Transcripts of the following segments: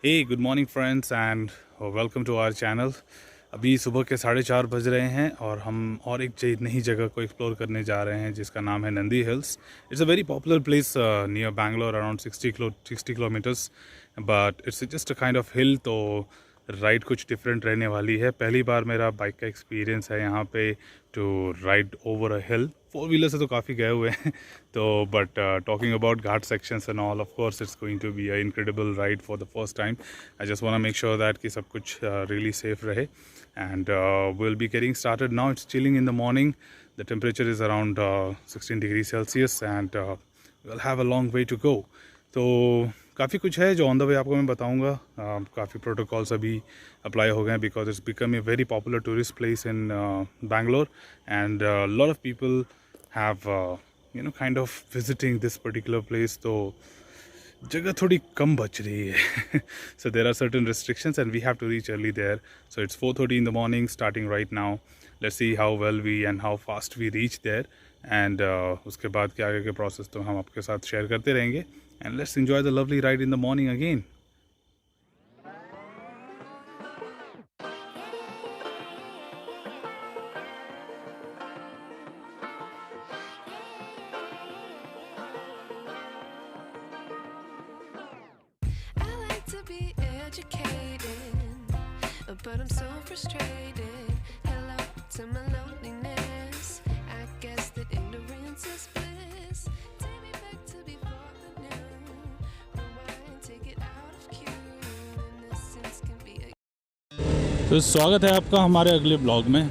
Hey, good morning friends and welcome to our channel। अभी सुबह के 4:30 बज रहे हैं और हम और एक नई जगह को एक्सप्लोर करने जा रहे हैं जिसका नाम है Nandi hills. It's a very popular place near Bangalore, around 60 kilometres, but it's just a kind of hill. तो राइड कुछ डिफरेंट रहने वाली है। पहली बार मेरा बाइक का एक्सपीरियंस है यहाँ पे to ride over a hill. 4 wheeler से तो काफ़ी गए हुए हैं तो but talking about ghat sections and all, of course it's going to be a incredible ride for the first time. I just want to make sure that कि सब कुछ रियली सेफ रहे and we'll be getting started now. It's chilling in the morning. The temperature is around 16 degrees Celsius and we'll have a long way to go. तो काफ़ी कुछ है जो on the way आपको मैं बताऊंगा। काफ़ी प्रोटोकॉल्स अभी अप्लाई हो गए हैं because it's become a very popular tourist place in Bangalore and lot of people have kind of visiting this particular place. तो जगह थोड़ी कम बच रही है so there are certain restrictions and we have to reach early there. So it's 4:30 in the morning starting right now. Let's see how well we and how fast we reach there and उसके बाद के आगे के process तो हम आपके साथ share करते रहेंगे and let's enjoy the lovely ride in the morning again. But I'm so frustrated. Hello to my loneliness. I guess that ignorance is bliss. Take me back to before the new. Rewind, take it out of cue. Innocence can be a... तो स्वागत है आपका हमारे अगले blog में।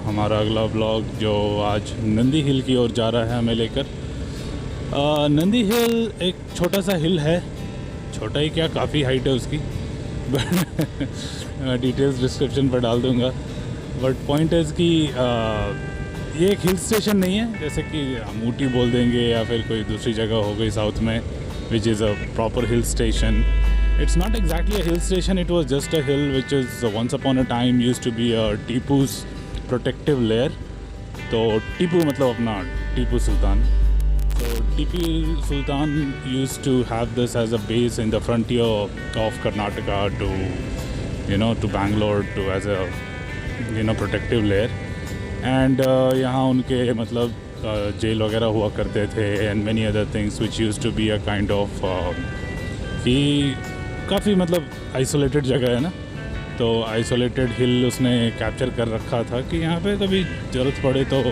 हमारा अगला blog जो आज नंदी हिल की ओर जा रहा है हमें लेकर। नंदी हिल एक छोटा सा हिल है, छोटा ही क्या काफ़ी हाइट है उसकी, डिटेल्स डिस्क्रिप्शन पर डाल दूंगा। बट पॉइंट इज़ कि ये एक हिल स्टेशन नहीं है जैसे कि हम ऊटी बोल देंगे या फिर कोई दूसरी जगह हो गई साउथ में which is a proper hill station. It's not exactly a hill station, it was just a hill which is once upon a time used to be a Tipu's protective layer. तो टीपू मतलब अपना Tipu Sultan. So Tipu Sultan used to have this as a base in the frontier of Karnataka to Bangalore to as a protective layer and यहाँ उनके मतलब jail वगैरह हुआ करते थे and many other things which used to be a kind of कि काफ़ी मतलब isolated जगह है ना। तो isolated hill उसने कैप्चर कर रखा था कि यहाँ पे कभी ज़रूरत पड़े तो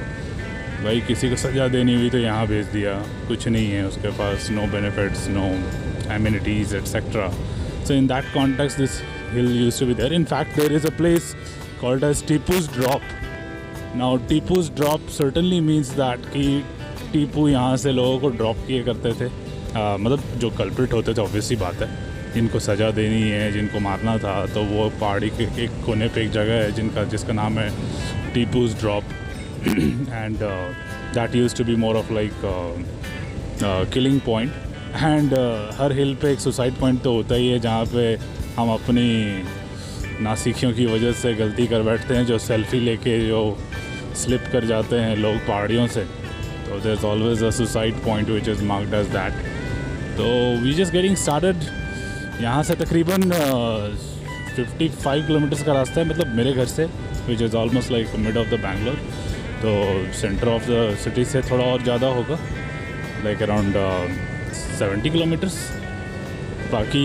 भाई किसी को सज़ा देनी हुई तो यहाँ भेज दिया, कुछ नहीं है उसके पास, no benefits, no amenities etcetera. So in that context this hill used to be there. In fact there is a place called as Tipu's drop. Now Tipu's drop certainly means that कि टीपू यहाँ से लोगों को ड्रॉप किए करते थे, मतलब जो कल्प्रिट होते थे, ऑब्वियसली बात है, जिनको सज़ा देनी है, जिनको मारना था, तो वो पहाड़ी के एक कोने पे एक जगह है जिसका नाम है टीपूज drop and that used to be more of like killing point and हर हिल पे एक सुसाइड पॉइंट तो होता ही है जहाँ पे हम अपनी नासीखियों की वजह से गलती कर बैठते हैं, जो सेल्फी लेके जो स्लिप कर जाते हैं लोग पहाड़ियों से। तो there is always a suicide point which is marked as that. तो वी जस्ट गेटिंग स्टार्टेड। यहाँ से तकरीबन 55 किलोमीटर्स का रास्ता है, मतलब मेरे घर से, which is almost like mid of the Bangalore. तो सेंटर ऑफ द सिटी से थोड़ा और ज़्यादा होगा, लाइक अराउंड 70 किलोमीटर्स। बाकी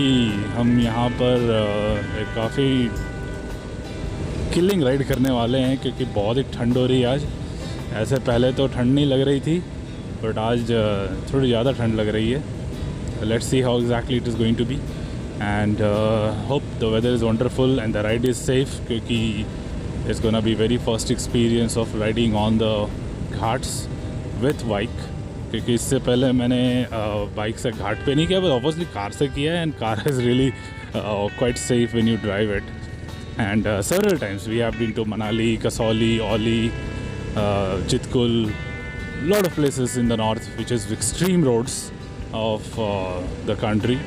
हम यहाँ पर एक काफ़ी किलिंग राइड करने वाले हैं क्योंकि बहुत ही ठंड हो रही है आज। ऐसे पहले तो ठंड नहीं लग रही थी बट आज थोड़ी ज़्यादा ठंड लग रही है। Let's see how exactly it is going to be and hope the weather is wonderful and the ride is safe क्योंकि it's gonna be very first experience of riding on the Ghats with bike, क्योंकि इससे पहले मैंने bike से घाट पे नहीं किया, but obviously car से किया है and car is really quite safe when you drive it. And several times we have been to Manali, Kasauli, Oli, Chitkul, lot of places in the north which is extreme roads of the country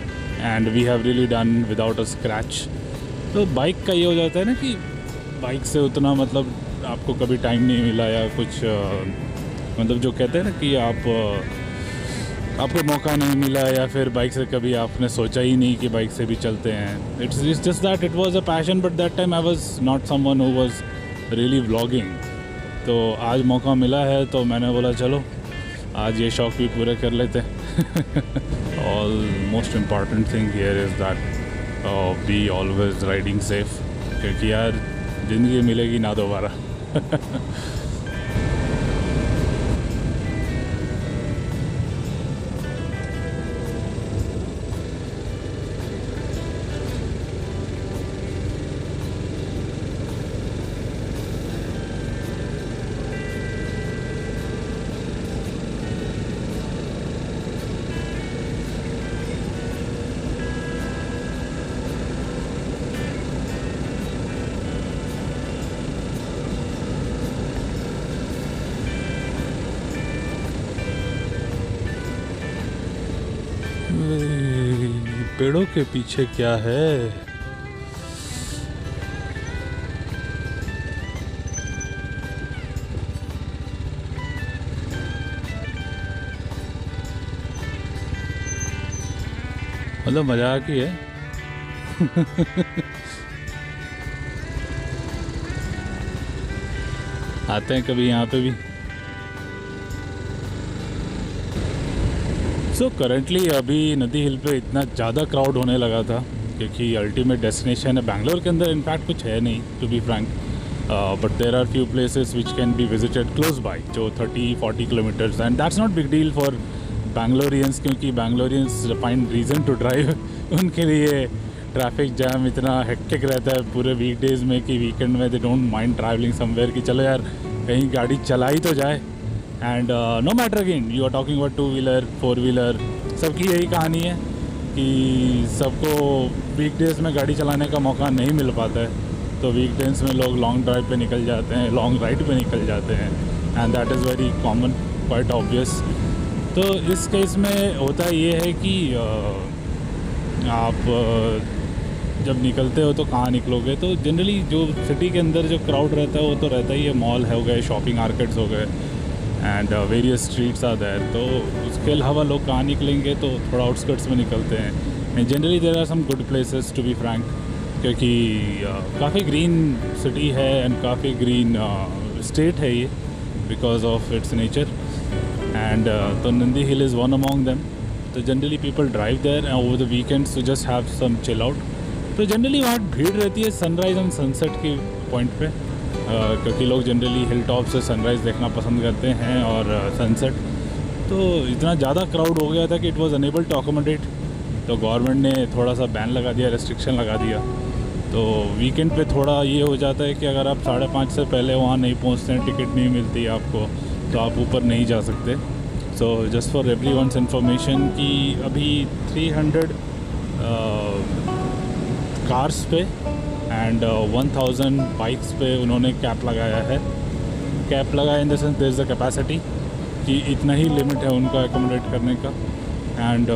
and we have really done without a scratch. तो bike का ये हो जाता है ना कि bike से उतना मतलब आपको कभी टाइम नहीं मिला या कुछ मतलब जो कहते हैं ना कि आप आपको मौका नहीं मिला या फिर बाइक से कभी आपने सोचा ही नहीं कि बाइक से भी चलते हैं. It's just that it was a passion, but that time I was not someone who was really vlogging. तो आज मौका मिला है तो मैंने बोला चलो आज ये शौक भी पूरे कर लेते हैं. All most important thing here is that be always riding safe, क्योंकि यार ज़िंदगी मिलेगी ना दोबारा. पेड़ों के पीछे क्या है? मतलब मजाक ही है. आते हैं कभी यहाँ पे भी. सो करेंटली अभी नंदी हिल पे इतना ज़्यादा क्राउड होने लगा था क्योंकि अल्टीमेट डेस्टिनेशन है बैंगलोर के अंदर. इनफैक्ट कुछ है नहीं to be frank, but there are few places which can be visited close by जो 30-40 kilometres, and that's not big deal for Bangaloreans, क्योंकि Bangaloreans find reason to drive. उनके लिए ट्रैफिक जैम इतना हेक्टिक रहता है पूरे वीकडेज़ में कि वीकेंड में they don't mind travelling somewhere कि चलो यार कहीं गाड़ी चलाई तो जाए. And no matter again you are talking about two wheeler four wheeler, सबकी यही कहानी है कि सबको वीकडेज़ में गाड़ी चलाने का मौका नहीं मिल पाता है. तो वीकडेज़ में लोग लॉन्ग ड्राइव पे निकल जाते हैं, लॉन्ग राइड पे निकल जाते हैं, and that is very common, quite obvious. तो इस केस में होता ये है कि आप जब निकलते हो तो कहाँ निकलोगे. तो जनरली जो सिटी के अंदर जो क्राउड रहता है वो तो रहता ही है. मॉल हो गए, शॉपिंग मार्केट्स हो गए, and various streets are there. तो उसके अलावा लोग कहाँ निकलेंगे तो थोड़ा आउटस्कर्ट्स में निकलते हैं. And generally there are some good places to be frank, क्योंकि काफ़ी ग्रीन सिटी है एंड काफ़ी ग्रीन स्टेट है ये because of its nature. And तो Nandi hill is one among them. तो generally people drive there over the weekends to just have some chill out. तो generally वहाँ भीड़ रहती है सनराइज़ एंड सनसेट के पॉइंट पे, क्योंकि लोग जनरली हिल टॉप से सनराइज़ देखना पसंद करते हैं और सनसेट. तो इतना ज़्यादा क्राउड हो गया था कि it was unable to accommodate. तो गवर्नमेंट ने थोड़ा सा बैन लगा दिया, रेस्ट्रिक्शन लगा दिया. तो वीकेंड पे थोड़ा ये हो जाता है कि अगर आप 5:30 से पहले वहाँ नहीं पहुँचते हैं, टिकट नहीं मिलती आपको, तो आप ऊपर नहीं जा सकते. So just for every once information कि अभी 300 कार्स पे एंड 1000 बाइक्स पे उन्होंने कैप लगाया है. कैप लगाया in the sense there is a capacity कि इतना ही लिमिट है उनका एकोमोडेट करने का. And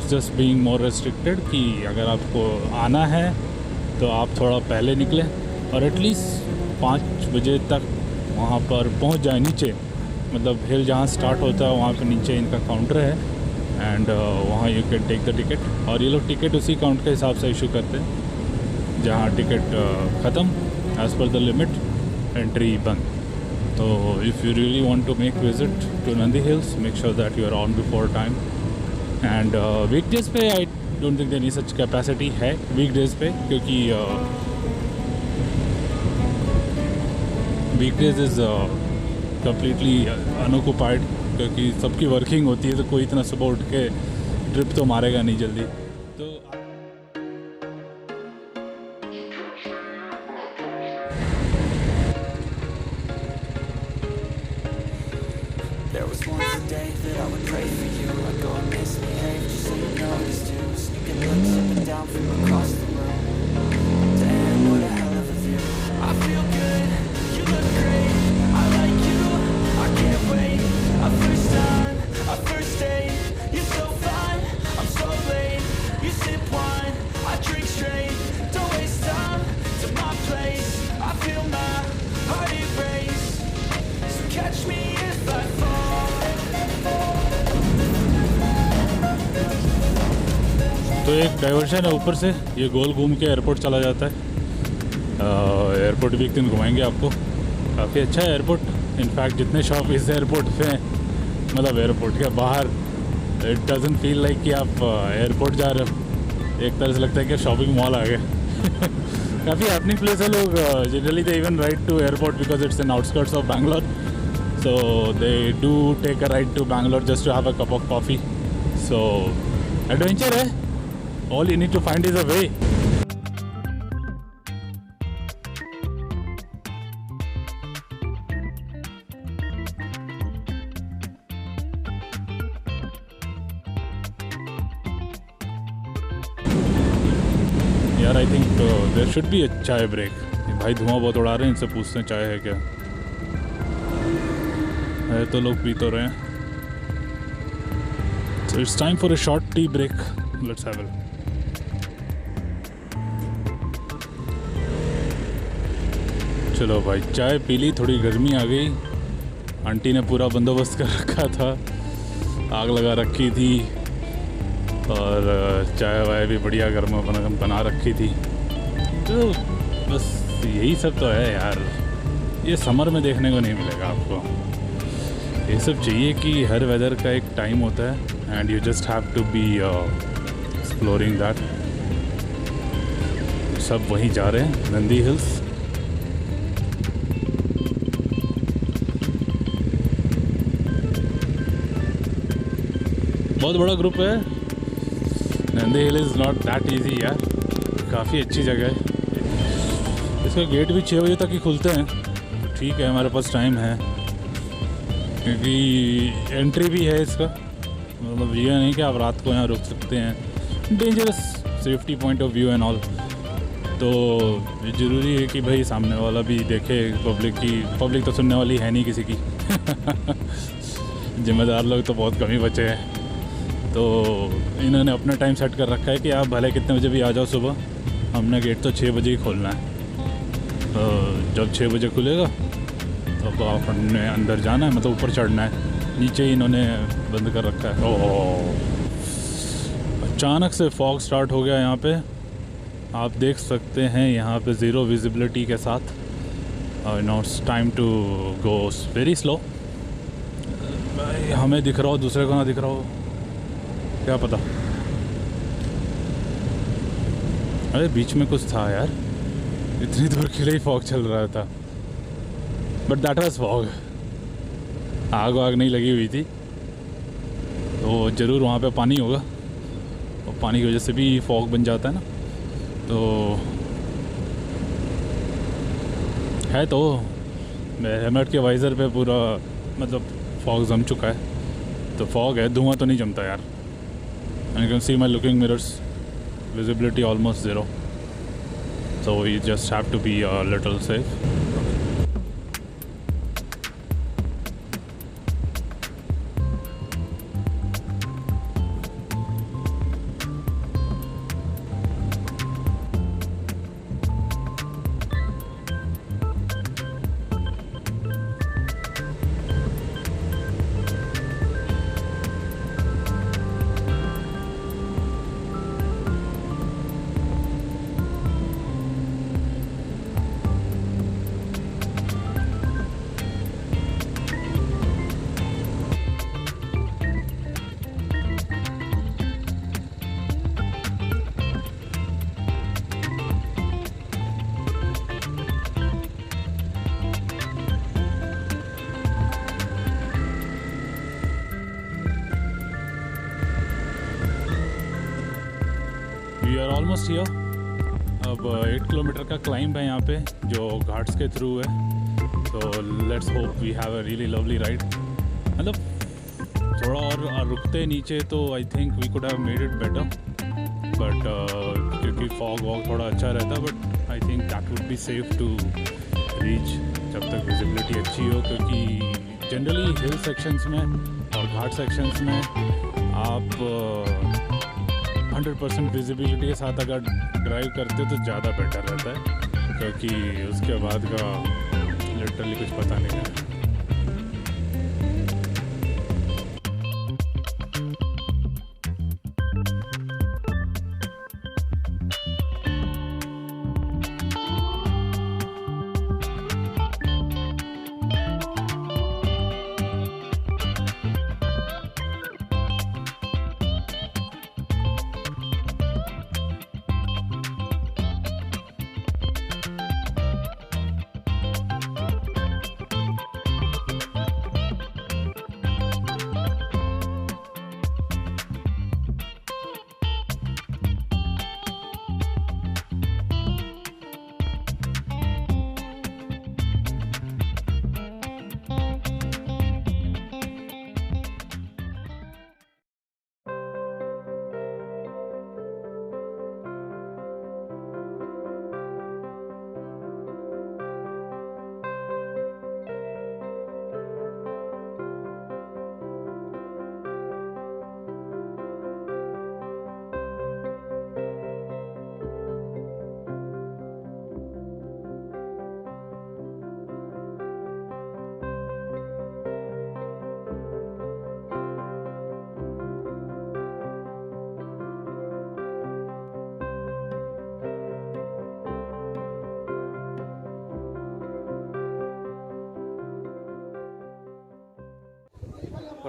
just being more restricted कि अगर आपको आना है तो आप थोड़ा पहले निकलें और एटलीस्ट 5 बजे तक वहाँ पर पहुँच जाए नीचे. मतलब हिल जहाँ स्टार्ट होता है वहाँ पे नीचे इनका काउंटर है, एंड वहाँ you can take the ticket. और ये लोग टिकट उसी काउंट के हिसाब से इशू करते हैं. जहाँ टिकट ख़त्म as per the limit, entry बंद. तो if you really want to make visit to Nandi hills, make sure that you are on before time. And weekdays पे I don't think any such capacity है weekdays पे, क्योंकि weekdays is completely unoccupied, क्योंकि सबकी working होती है. तो कोई इतना सुबह उठ के ट्रिप तो मारेगा नहीं जल्दी. तो There was once a day that I would pray for you. I'd go and misbehave just so you noticed too. Sneaking looks up and down from across the room. Damn, what a hell of a view. I feel good, you look great. I like you, I can't wait. A first time, a first date. You're so fine, I'm so late. You sip wine, I drink straight. Don't waste time to my place. I feel my heart erase. So catch me if I fall. Diversion है ऊपर से, ये गोल घूम के airport चला जाता है। Airport भी एक दिन घुमाएंगे आपको, काफ़ी अच्छा है एयरपोर्ट। इनफैक्ट जितने शॉप इस एयरपोर्ट पे हैं, मतलब एयरपोर्ट के बाहर, इट डजंट फील लाइक कि आप एयरपोर्ट जा रहे हो, एक तरह से लगता है कि शॉपिंग मॉल आ गए। काफ़ी हैपनिंग प्लेस है। लोग generally they even ride to airport because it's in outskirts of Bangalore, so they do take a ride to Bangalore just to have a cup of coffee. So adventure है, all you need to find is a way. यार I think there should be a chai break. भाई धुआं बहुत उड़ा रहे हैं, इनसे पूछते हैं चाय है क्या। है तो लोग पी तो रहे हैं। So it's time for a short tea break, let's have it. चलो भाई चाय पी ली, थोड़ी गर्मी आ गई। आंटी ने पूरा बंदोबस्त कर रखा था, आग लगा रखी थी और चाय वाय भी बढ़िया गर्म बना रखी थी। तो बस यही सब तो है यार, ये समर में देखने को नहीं मिलेगा आपको। ये सब चाहिए कि हर वेदर का एक टाइम होता है and you just have to be exploring that. सब वहीं जा रहे हैं, नंदी हिल्स। बहुत बड़ा ग्रुप है। Nandi hill is not that easy यार, काफ़ी अच्छी जगह है। इसका गेट भी 6 बजे तक ही खुलते हैं, ठीक है हमारे पास टाइम है, क्योंकि एंट्री भी है इसका। मतलब ये नहीं कि आप रात को यहाँ रुक सकते हैं, dangerous safety point of view and all. तो ज़रूरी है कि भाई सामने वाला भी देखे, पब्लिक तो सुनने वाली है नहीं किसी की। जिम्मेदार लोग तो बहुत कम ही बचे हैं। तो इन्होंने अपना टाइम सेट कर रखा है कि आप भले कितने बजे भी आ जाओ सुबह, हमने गेट तो 6 बजे ही खोलना है। जब 6 बजे खुलेगा तो आपने अंदर जाना है, मतलब ऊपर चढ़ना है। नीचे ही इन्होंने बंद कर रखा है। ओह, अचानक से फॉग स्टार्ट हो गया यहाँ पे, आप देख सकते हैं यहाँ पे ज़ीरो विजिबिलिटी के साथ। Now it's time to go very slow. हमें दिख रहा हो, दूसरे को ना दिख रहा हो, क्या पता। अरे बीच में कुछ था यार, इतनी दूर के लिए फॉग चल रहा था, बट दैट वाज फॉग। आग नहीं लगी हुई थी, तो ज़रूर वहाँ पे पानी होगा, और पानी की वजह से भी फॉग बन जाता है ना। तो है तो हेलमेट के वाइज़र पे पूरा मतलब फॉग जम चुका है। तो फॉग है, धुआं तो नहीं जमता यार। And you can see my looking mirrors, visibility almost zero, so you just have to be a little safe. We are almost here. अब 8 किलोमीटर का क्लाइंब है यहाँ पे, जो घाट्स के थ्रू है। तो let's hope we have a really lovely ride. मतलब थोड़ा और रुकते नीचे तो I think we could have made it better, but क्योंकि फॉग वॉग थोड़ा अच्छा रहता, but I think that would be safe to reach जब तक विजिबिलिटी अच्छी हो। क्योंकि जनरली हिल सेक्शंस में और घाट सेक्शंस में आप 100% विजिबिलिटी के साथ अगर ड्राइव करते हो तो ज़्यादा बेटर रहता है, क्योंकि उसके बाद का लिटरली कुछ पता नहीं है।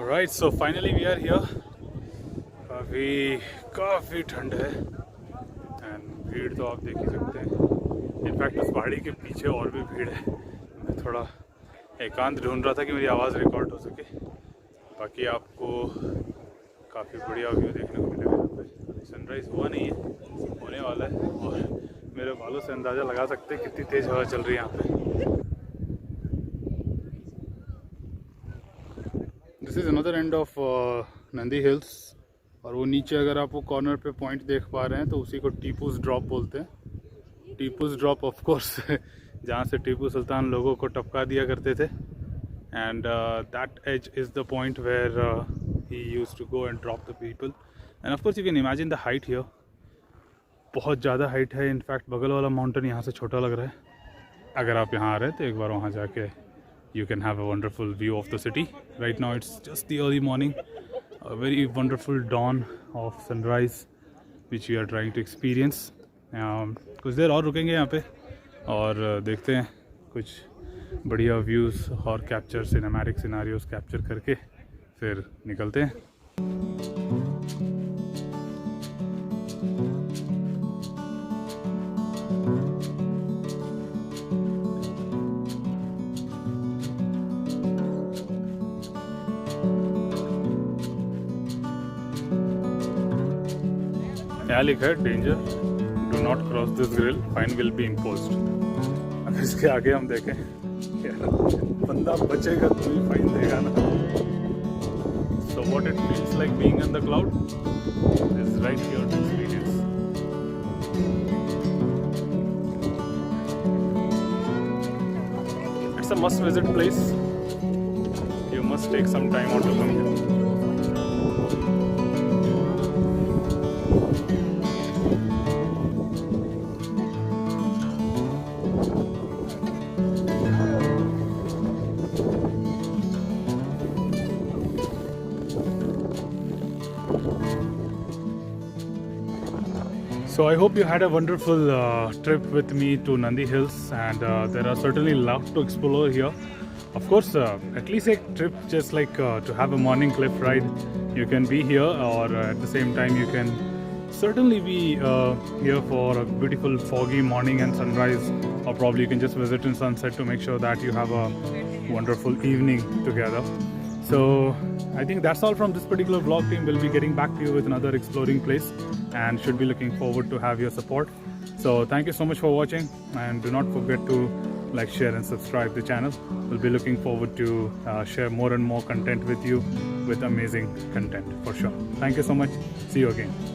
Alright, so finally we are here. काफ़ी ठंड है एंड भीड़ तो आप देख ही सकते हैं. इनफैक्ट उस पहाड़ी के पीछे और भी भीड़ है. मैं थोड़ा एकांत ढूंढ रहा था कि मेरी आवाज़ रिकॉर्ड हो सके. बाकी आपको काफ़ी बढ़िया व्यू देखने को मिलेगा यहाँ पे. सनराइज़ हुआ नहीं है, होने वाला है और मेरे बालों से अंदाज़ा लगा सकते हैं कितनी तेज़ हवा चल रही है यहाँ पे. This is another end of Nandi hills. और वो नीचे अगर आप वो कॉर्नर पे पॉइंट देख पा रहे हैं तो उसी को टीपूज ड्रॉप बोलते हैं. टीपूज ड्रॉप ऑफ कोर्स जहाँ से टीपू सुल्तान लोगों को टपका दिया करते थे. And that edge is the point where he used to go and drop the people. And of course you can imagine the height here. बहुत ज़्यादा हाइट है. इनफैक्ट बगल वाला माउंटेन यहाँ से छोटा लग रहा है. अगर आप यहाँ आ रहे हैं तो एक बार वहाँ जाके you can have a wonderful view of the city. Right now it's just the early morning, a very wonderful dawn of sunrise which we are trying to experience. कुछ देर और रुकेंगे यहाँ पे और देखते हैं कुछ बढ़िया व्यूज़ और कैप्चर सिनेमैटिक सिनारियोस कैप्चर करके फिर निकलते हैं. क्या लिखा है? Danger, do not cross this grill, fine will be imposed. अगर इसके आगे हम देखें बंदा बचेगा तो ही फाइन देगा ना. So what it feels like being in the cloud is right here to experience. It's a must visit place. You must take some time out to come here. So I hope you had a wonderful trip with me to Nandi Hills, and there are certainly lots to explore here. Of course, at least a trip just like to have a morning cliff ride, you can be here, or at the same time you can certainly be here for a beautiful foggy morning and sunrise, or probably you can just visit in sunset to make sure that you have a wonderful evening together. So I think that's all from this particular vlog team. We'll be getting back to you with another exploring place and should be looking forward to have your support. So thank you so much for watching, and do not forget to like, share and subscribe the channel. We'll be looking forward to share more and more content with you with amazing content for sure. Thank you so much. See you again.